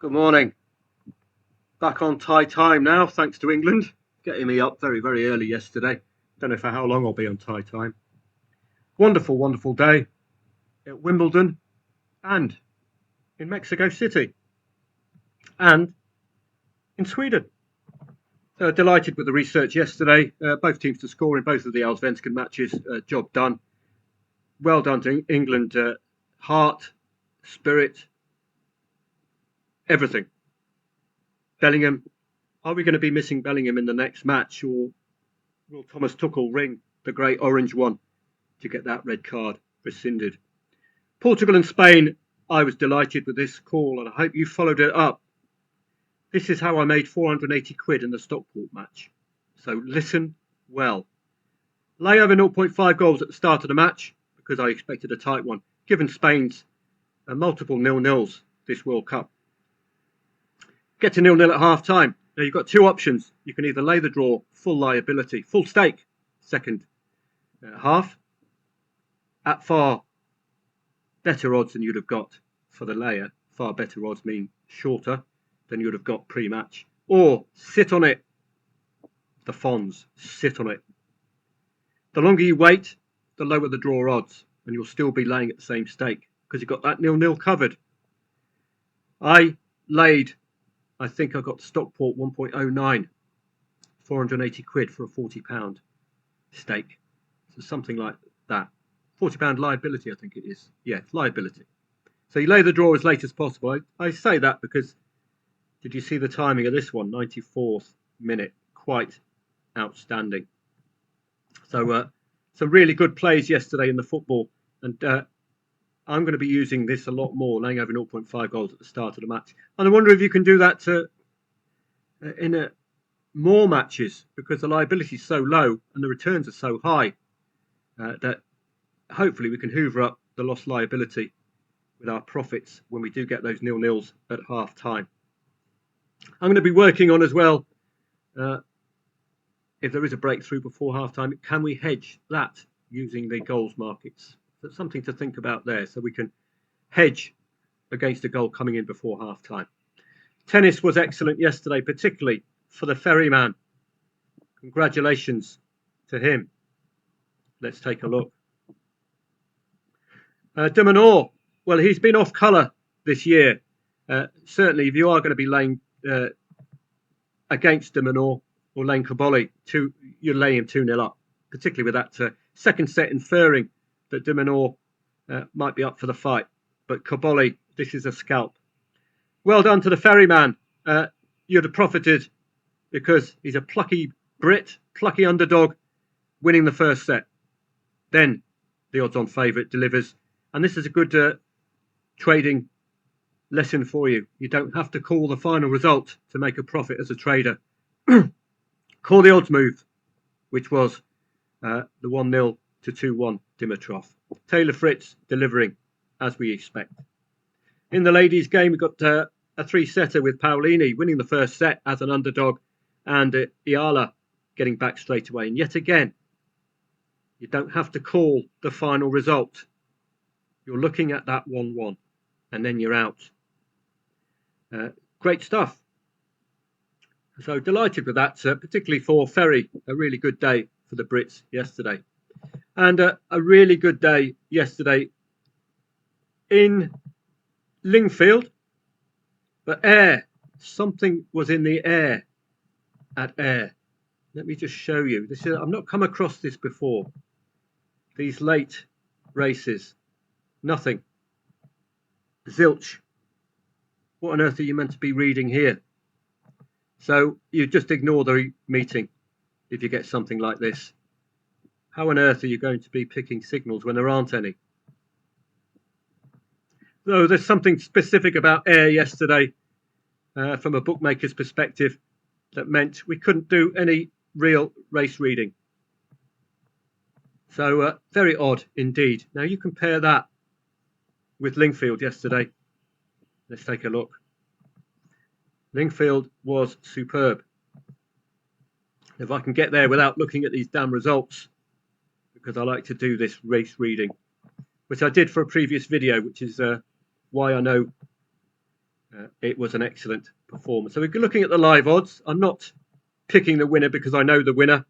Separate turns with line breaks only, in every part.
Good morning. Back on Thai time now, thanks to England. Getting me up very, very early yesterday. Don't know for how long I'll be on Thai time. Wonderful, wonderful day at Wimbledon and in Mexico City and in Sweden. Delighted with the research yesterday. Both teams to score in both of the Allsvenskan matches. Job done. Well done to England. Heart, spirit, everything. Bellingham, are we going to be missing Bellingham in the next match, or will Thomas Tuchel ring the great orange one to get that red card rescinded? Portugal and Spain, I was delighted with this call and I hope you followed it up. This is how I made 480 quid in the Stockport match. So listen well. Lay over 0.5 goals at the start of the match because I expected a tight one, given Spain's multiple 0-0s this World Cup. Get to 0-0 at half time. Now you've got two options. You can either lay the draw, full liability, full stake, second half, at far better odds than you'd have got for the layer. Far better odds mean shorter than you'd have got pre-match. Or sit on it. The Fonz, sit on it. The longer you wait, the lower the draw odds, and you'll still be laying at the same stake because you've got that 0-0 covered. I think I got Stockport 1.09, 480 quid for a £40 stake. So something like that. £40 liability, I think it is. Yeah, liability. So you lay the draw as late as possible. I say that because did you see the timing of this one? 94th minute. Quite outstanding. So some really good plays yesterday in the football. And I'm going to be using this a lot more, laying over 0.5 goals at the start of the match. And I wonder if you can do that in more matches because the liability is so low and the returns are so high that hopefully we can hoover up the lost liability with our profits when we do get those 0-0s at half time. I'm going to be working on as well, if there is a breakthrough before half time, can we hedge that using the goals markets? That's something to think about there, so we can hedge against a goal coming in before half time. Tennis was excellent yesterday, particularly for the ferryman. Congratulations to him. Let's take a look. De Minaur, well, he's been off colour this year. Certainly, if you are going to be laying against De Minaur or laying Caboli, you lay him 2-0 up, particularly with that second set inferring that De Minaur might be up for the fight. But Caboli, this is a scalp. Well done to the ferryman. You'd have profited because he's a plucky Brit, plucky underdog, winning the first set. Then the odds-on favourite delivers. And this is a good trading lesson for you. You don't have to call the final result to make a profit as a trader. Call the odds move, which was the 1-0 to 2-1 Dimitrov. Taylor Fritz delivering as we expect. In the ladies' game, we got a three-setter with Paolini winning the first set as an underdog and Iala getting back straight away. And yet again, you don't have to call the final result. You're looking at that 1-1 and then you're out. Great stuff. So delighted with that, particularly for FERY. A really good day for the Brits yesterday. And a really good day yesterday in Lingfield. But air, something was in the air at air. Let me just show you. I've not come across this before. These late races. Nothing. Zilch. What on earth are you meant to be reading here? So you just ignore the meeting if you get something like this. How on earth are you going to be picking signals when there aren't any? So there's something specific about air yesterday from a bookmaker's perspective that meant we couldn't do any real race reading. So very odd indeed. Now you compare that with Lingfield yesterday. Let's take a look. Lingfield was superb. If I can get there without looking at these damn results, because I like to do this race reading, which I did for a previous video, which is why I know it was an excellent performance. So we're looking at the live odds. I'm not picking the winner because I know the winner.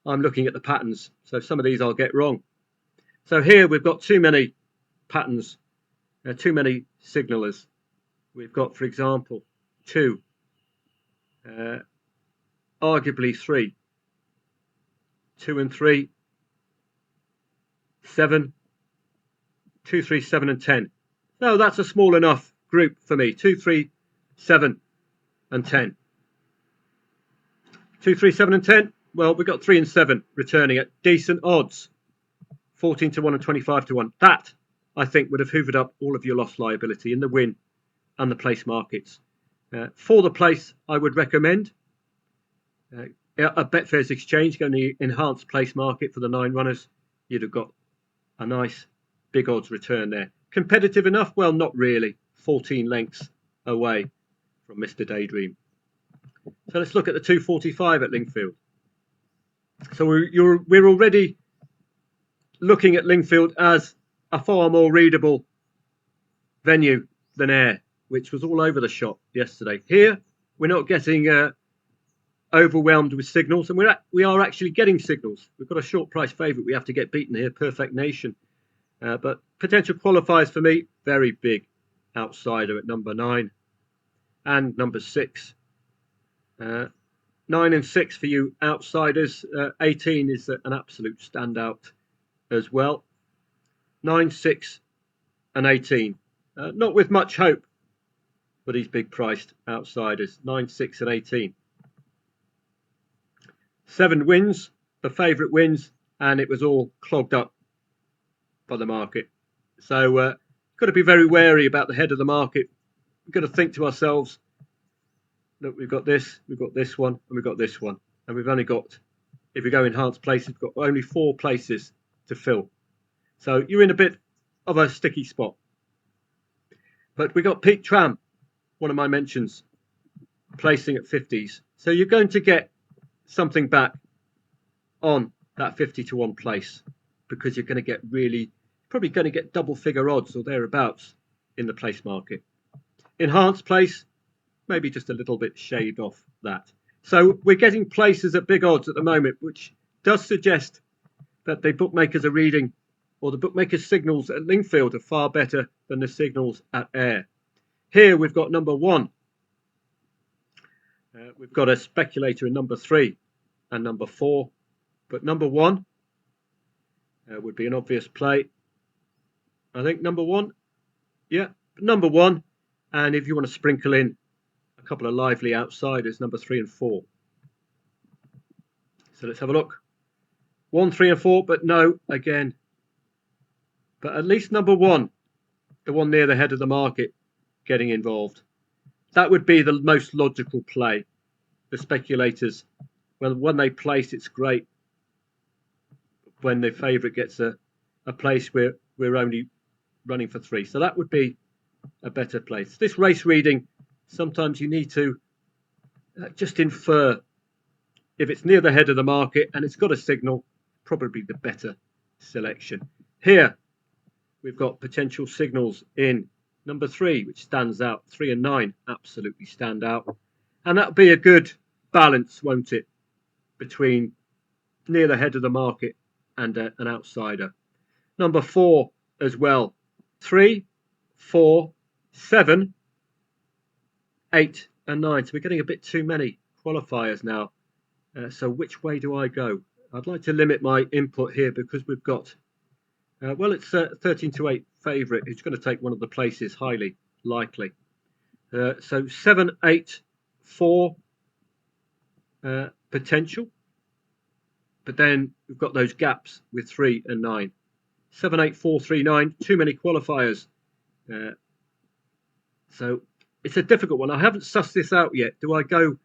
I'm looking at the patterns. So some of these I'll get wrong. So here we've got too many patterns, too many signalers. We've got, for example, 2, arguably 3, 2 and 3, 7, 2, 3, 7 and 10. No, that's a small enough group for me. 2, 3, 7 and 10. 2, 3, 7 and 10. Well, we've got 3 and 7 returning at decent odds. 14 to 1 and 25 to 1. That, I think, would have hoovered up all of your loss liability in the win and the place markets. For the place, I would recommend a Betfair's exchange, going to enhanced place market for the 9 runners. You'd have got a nice big odds return there. Competitive enough? Well, not really. 14 lengths away from Mr. Daydream. So let's look at the 245 at Lingfield. So we're already looking at Lingfield as a far more readable venue than Ayr, which was all over the shop yesterday. Here, we're not getting overwhelmed with signals, and we are actually getting signals. We've got a short price favourite. We have to get beaten here, Perfect Nation. But potential qualifiers for me, very big outsider at number 9 and number 6. 9 and 6 for you outsiders. 18 is an absolute standout as well. 9, 6 and 18. Not with much hope for these big priced outsiders. 9, 6 and 18. 7 wins, the favourite wins, and it was all clogged up by the market. So got to be very wary about the head of the market. We've got to think to ourselves, look, we've got this one, and we've got this one. And we've only got, if we go enhanced places, we've got only 4 places to fill. So you're in a bit of a sticky spot. But we got Pete Tram, one of my mentions, placing at 50s. So you're going to get something back on that 50 to 1 place, because you're going to get probably going to get double figure odds or thereabouts in the place market. Enhanced place, maybe just a little bit shaved off that. So we're getting places at big odds at the moment, which does suggest that the bookmakers are reading, or the bookmakers' signals at Lingfield are far better than the signals at Ayr. Here we've got number 1. We've got a speculator in number 3 and number 4. But number 1 would be an obvious play. I think number 1. Yeah, number 1. And if you want to sprinkle in a couple of lively outsiders, number 3 and 4. So let's have a look. 1, 3 and 4, but no, again. But at least number 1, the one near the head of the market, getting involved. That would be the most logical play. The speculators, well, when they place, it's great. When the favourite gets a place where we're only running for 3. So that would be a better place. This race reading, sometimes you need to just infer. If it's near the head of the market and it's got a signal, probably the better selection. Here, we've got potential signals in number 3, which stands out. 3 and 9 absolutely stand out. And that'll be a good balance, won't it, between near the head of the market and an outsider. Number 4 as well. 3, 4, 7, 8 and 9. So we're getting a bit too many qualifiers now. So which way do I go? I'd like to limit my input here because we've got, well, it's 13 to 8 favourite who's going to take one of the places, highly likely. So 7, 8, 4 potential. But then we've got those gaps with 3 and 9. 7, 8, 4, 3, 9. Too many qualifiers. So it's a difficult one. I haven't sussed this out yet. Do I go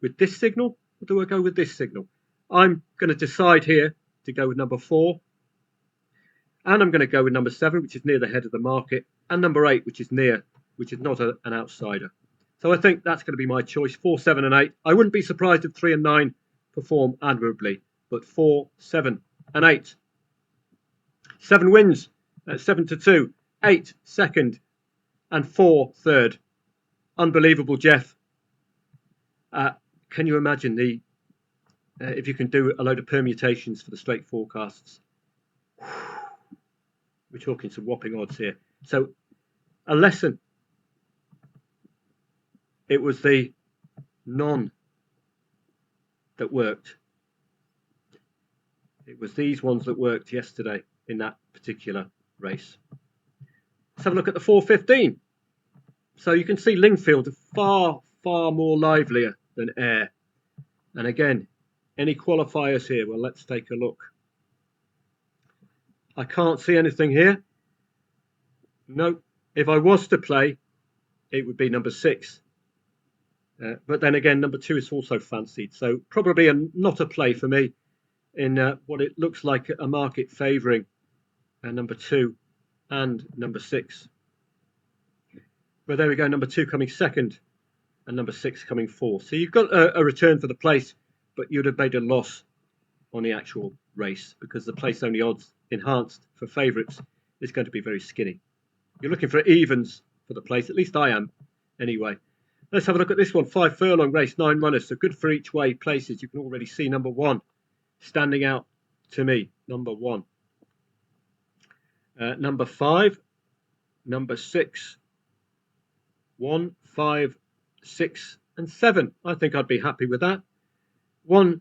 with this signal or do I go with this signal? I'm going to decide here to go with number 4. And I'm going to go with number 7, which is near the head of the market. And number 8, which is not an outsider. So I think that's going to be my choice. 4, 7 and 8. I wouldn't be surprised if 3 and 9 perform admirably. But 4, 7 and 8. 7 wins, 7 to 2. 8 second and 4 third. Unbelievable, Jeff. Can you imagine if you can do a load of permutations for the straight forecasts? We're talking some whopping odds here. So a lesson. It was the non that worked. It was these ones that worked yesterday in that particular race. Let's have a look at the 4:15. So you can see Lingfield far more livelier than Air. And again, any qualifiers here? Well, let's take a look. I can't see anything here. No. If I was to play, it would be number 6. But then again, number 2 is also fancied. So probably not a play for me in what it looks like a market favouring number 2 and number 6. But there we go, number 2 coming second and number 6 coming fourth. So you've got a return for the place, but you'd have made a loss on the actual race because the place only odds enhanced for favourites is going to be very skinny. You're looking for evens for the place, at least I am anyway. Let's have a look at this one. 5 furlong race, 9 runners, so good for each way places. You can already see number 1 standing out to me, number 1. Number 5, number 6, 1, 5, 6 and 7. I think I'd be happy with that. 1,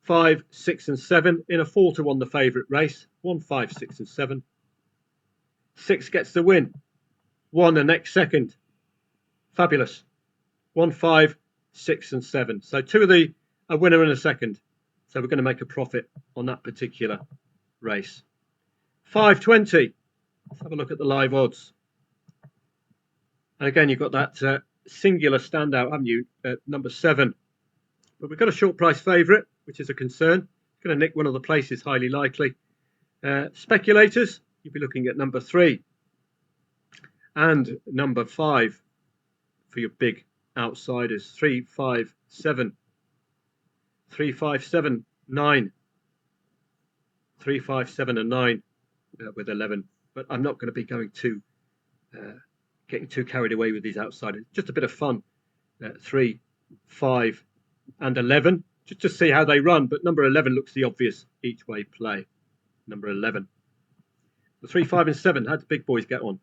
5, 6 and 7 in a 4-to-1 the favourite race. 1, 5, 6 and 7. 6 gets the win. 1 the next second. Fabulous. 1, 5, 6 and 7. So 2 of a winner and a second. So we're going to make a profit on that particular race. 5.20. Let's have a look at the live odds. And again, you've got that singular standout, haven't you, at number 7. But we've got a short price favourite, which is a concern. It's going to nick one of the places, highly likely. Speculators, you'll be looking at number 3 and number 5 for your big outsiders. 3, 5, 7. 3, 5, 7, 9. 3, 5, 7 and 9 with 11. But I'm not going to be going getting too carried away with these outsiders. Just a bit of fun. 3, 5 and 11. Just to see how they run. But number 11 looks the obvious each way play. Number 11. The 3, 5 and 7. How'd the big boys get on?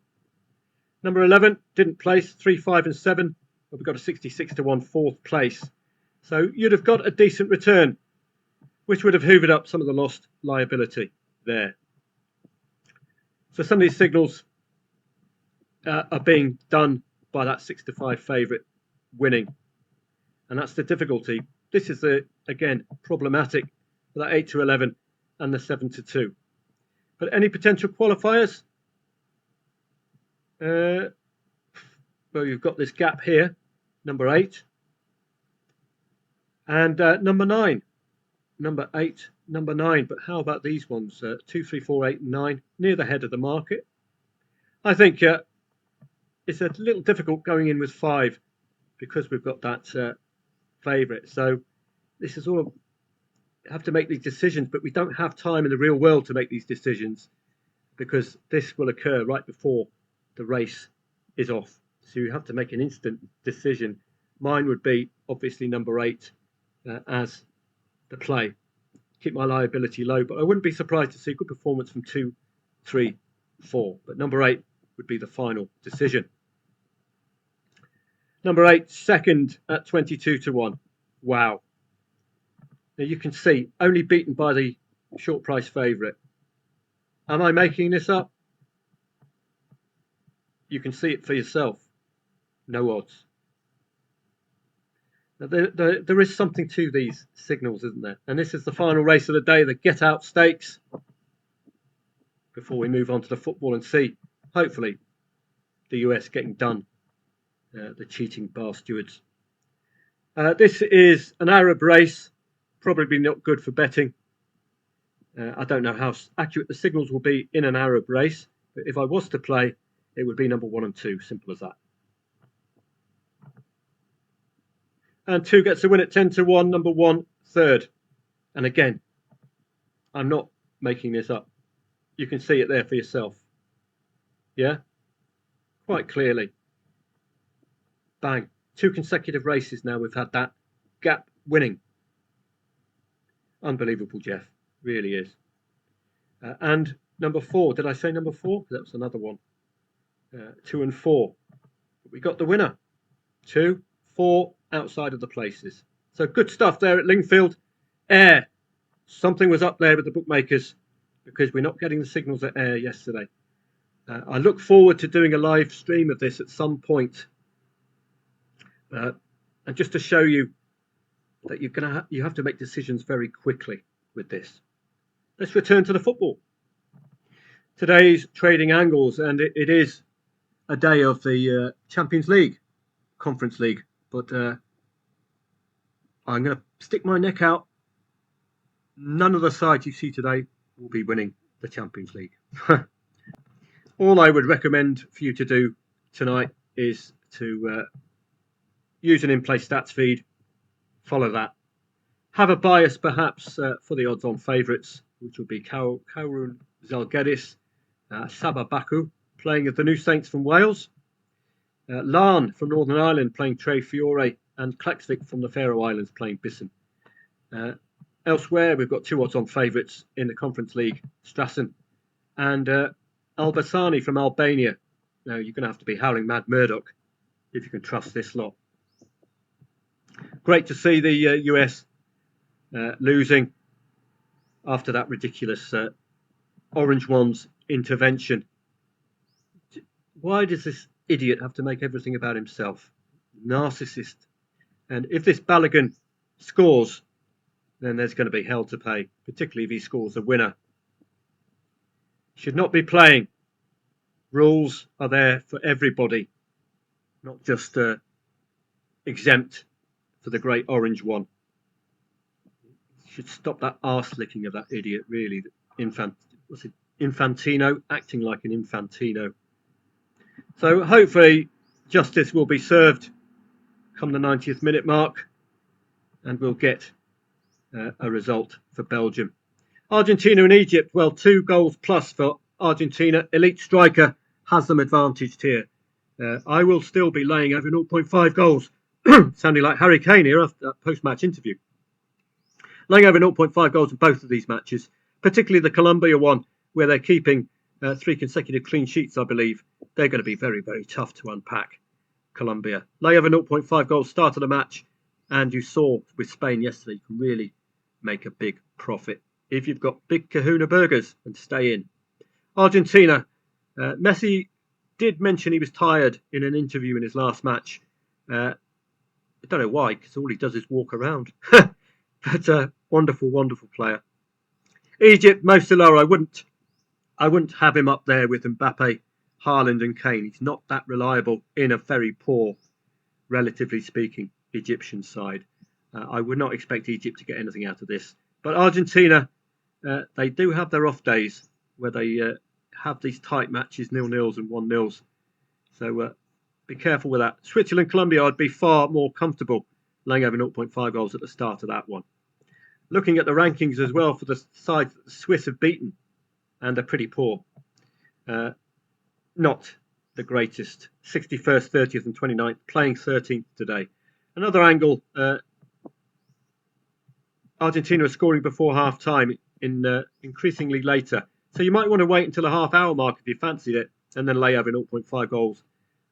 Number 11 didn't place. 3, 5 and 7. But we've got a 66-to-1 fourth place. So you'd have got a decent return, which would have hoovered up some of the lost liability there. So some of these signals are being done by that 6-to-5 favourite winning. And that's the difficulty. This is, again, problematic for that 8-to-11 and the 7-to-2. But any potential qualifiers? Well, you've got this gap here, number 8. And number 9. Number 8, number 9. But how about these ones? 2, 3, 4, 8, and 9, near the head of the market. I think it's a little difficult going in with 5 because we've got that favourite. So this is all have to make these decisions, but we don't have time in the real world to make these decisions because this will occur right before the race is off. So you have to make an instant decision. Mine would be obviously number 8 as the play. Keep my liability low, but I wouldn't be surprised to see good performance from 2, 3, 4. But number 8 would be the final decision. Number 8, second at 22-to-1. Wow. Now you can see, only beaten by the short price favourite. Am I making this up? You can see it for yourself. No odds. Now, there is something to these signals, isn't there? And this is the final race of the day, the Get Out Stakes. Before we move on to the football and see, hopefully, the US getting done. The cheating bar stewards. This is an Arab race. Probably not good for betting. I don't know how accurate the signals will be in an Arab race. But if I was to play, it would be number 1 and 2. Simple as that. And 2 gets a win at 10-to-1. Number 1, third. And again, I'm not making this up. You can see it there for yourself. Yeah? Quite clearly. Bang. 2 consecutive races now we've had that gap winning. Unbelievable, Jeff. Really is. And number 4. Did I say number 4? That was another one. 2 and 4. We got the winner. 2, 4 outside of the places. So good stuff there at Lingfield. Air. Something was up there with the bookmakers because we're not getting the signals at Air yesterday. I look forward to doing a live stream of this at some point. And just to show you that you have to make decisions very quickly with this. Let's return to the football. Today's trading angles, and it is a day of the Champions League, Conference League, but I'm going to stick my neck out. None of the sides you see today will be winning the Champions League. All I would recommend for you to do tonight is to use an in-play stats feed, follow that. Have a bias perhaps for the odds on favourites, which would be Karun Zalgiris, Sabah Baku playing at the New Saints from Wales, Larne from Northern Ireland playing FERY, and Klaksvik from the Faroe Islands playing Bissen. Elsewhere, we've got 2 odds on favourites in the Conference League, Strassen and Albasani from Albania. Now, you're going to have to be howling mad Murdoch if you can trust this lot. Great to see the US losing after that ridiculous Orange One's intervention. Why does this idiot have to make everything about himself? Narcissist. And if this Balogun scores, then there's going to be hell to pay, particularly if he scores a winner. Should not be playing. Rules are there for everybody, not just exempt for the great Orange One. Should stop that arse licking of that idiot, really. Infantino, acting like an Infantino. So hopefully justice will be served come the 90th minute mark and we'll get a result for Belgium. Argentina and Egypt, well, 2 goals plus for Argentina. Elite striker has them advantaged here. I will still be laying over 0.5 goals. Sounding like Harry Kane here after that post-match interview. Laying over 0.5 goals in both of these matches, particularly the Colombia one, where they're keeping 3 consecutive clean sheets, I believe. They're going to be very, very tough to unpack, Colombia. Lay over 0.5 goals, start of the match, and you saw with Spain yesterday, you can really make a big profit if you've got big kahuna burgers and stay in. Argentina, Messi did mention he was tired in an interview in his last match. I don't know why, because all he does is walk around. But wonderful, wonderful player. Egypt, Mo Salah, I wouldn't have him up there with Mbappe, Haaland and Kane. He's not that reliable in a very poor, relatively speaking, Egyptian side. I would not expect Egypt to get anything out of this. But Argentina, they do have their off days where they have these tight matches, 0-0s and 1-0s. So be careful with that. Switzerland, Colombia, I'd be far more comfortable laying over 0.5 goals at the start of that one. Looking at the rankings as well for the sides that the Swiss have beaten, and they're pretty poor. Not the greatest. 61st, 30th and 29th, playing 13th today. Another angle, Argentina are scoring before half-time, increasingly later. So you might want to wait until the half-hour mark if you fancied it, and then lay over 0.5 goals.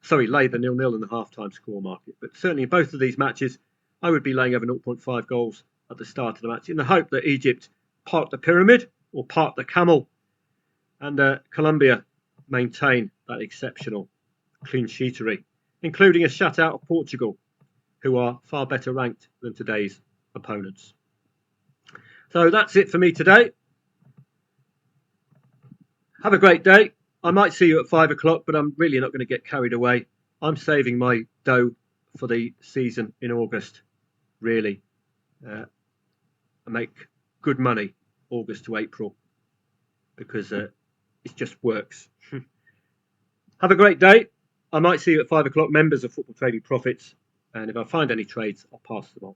Sorry, lay the 0-0 in the half-time score market. But certainly in both of these matches, I would be laying over 0.5 goals at the start of the match in the hope that Egypt park the pyramid or park the camel, and Colombia maintain that exceptional clean sheetery, including a shutout of Portugal, who are far better ranked than today's opponents. So that's it for me today. Have a great day. I might see you at 5 o'clock, but I'm really not going to get carried away. I'm saving my dough for the season in August, really. I make good money August to April because it just works. Have a great day. I might see you at 5 o'clock, members of Football Trading Profits. And if I find any trades, I'll pass them on.